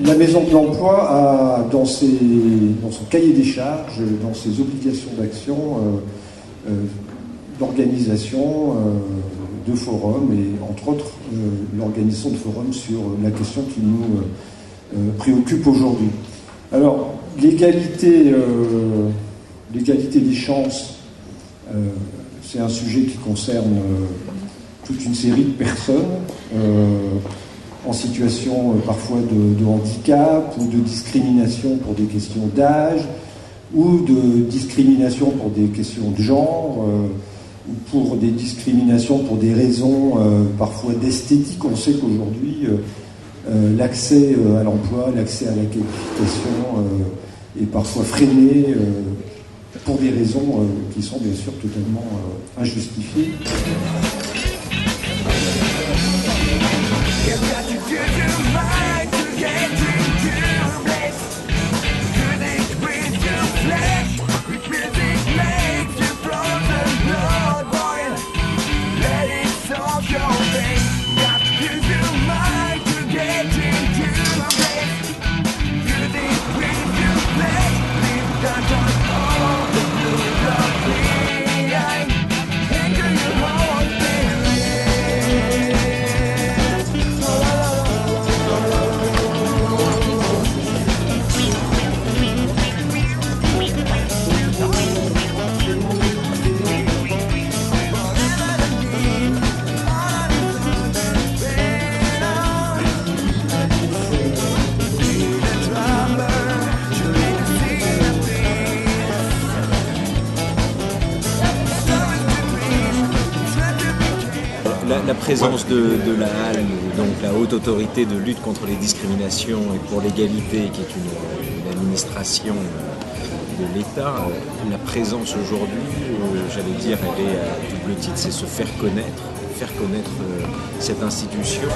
La Maison de l'Emploi a, dans son cahier des charges, dans ses obligations d'action, d'organisation de forums et, entre autres, l'organisation de forums sur la question qui nous préoccupe aujourd'hui. Alors, l'égalité des chances, c'est un sujet qui concerne toute une série de personnes en situation parfois de handicap ou de discrimination pour des questions d'âge ou de discrimination pour des questions de genre ou pour des discriminations pour des raisons parfois d'esthétique. On sait qu'aujourd'hui l'accès à l'emploi, l'accès à la qualification est parfois freiné pour des raisons qui sont bien sûr totalement injustifiées. La présence de la HALM, donc la Haute Autorité de lutte contre les discriminations et pour l'égalité, qui est une administration de l'État, la présence aujourd'hui, j'allais dire, elle est à double titre, c'est se faire connaître cette institution.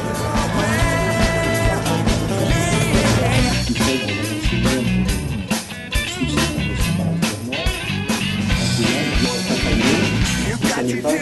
Aliento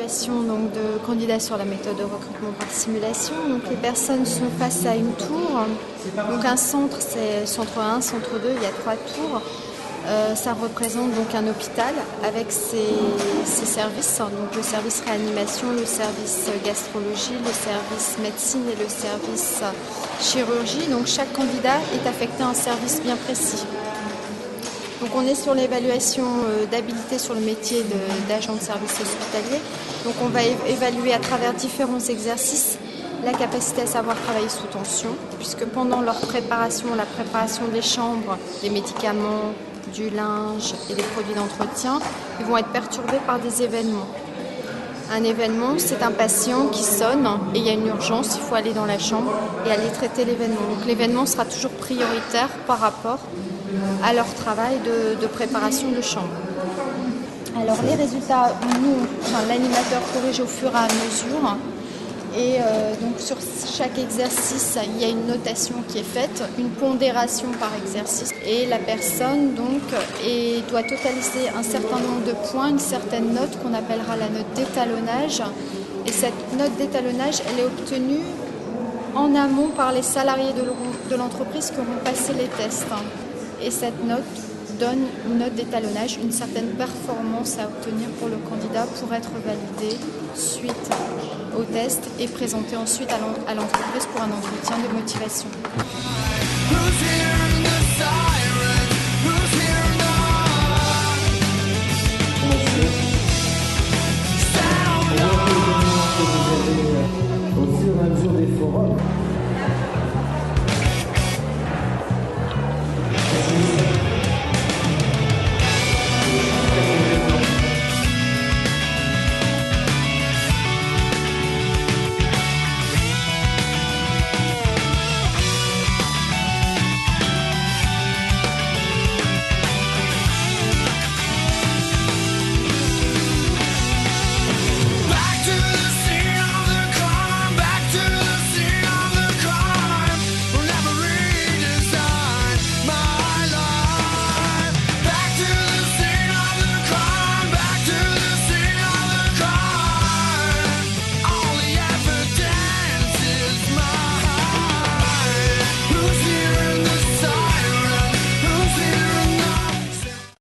l'évaluation donc, de candidats sur la méthode de recrutement par simulation. Donc, les personnes sont face à une tour. Donc, un centre, c'est centre 1, centre 2, il y a 3 tours. Ça représente donc un hôpital avec ses services, donc le service réanimation, le service gastrologie, le service médecine et le service chirurgie. Donc chaque candidat est affecté à un service bien précis. Donc on est sur l'évaluation d'habilité sur le métier d'agent de service hospitalier. Donc on va évaluer à travers différents exercices la capacité à savoir travailler sous tension, puisque pendant leur préparation, la préparation des chambres, des médicaments, du linge et des produits d'entretien, ils vont être perturbés par des événements. Un événement, c'est un patient qui sonne et il y a une urgence, il faut aller dans la chambre et aller traiter l'événement. Donc l'événement sera toujours prioritaire par rapport à leur travail de préparation de chambre. Alors les résultats, l'animateur corrige au fur et à mesure. Et donc sur chaque exercice, il y a une notation qui est faite, une pondération par exercice. Et la personne donc doit totaliser un certain nombre de points, une certaine note qu'on appellera la note d'étalonnage. Et cette note d'étalonnage, elle est obtenue en amont par les salariés de l'entreprise qui auront passé les tests. Et cette note donne une note d'étalonnage, une certaine performance à obtenir pour le candidat pour être validé suite au test et présenté ensuite à l'entreprise pour un entretien de motivation.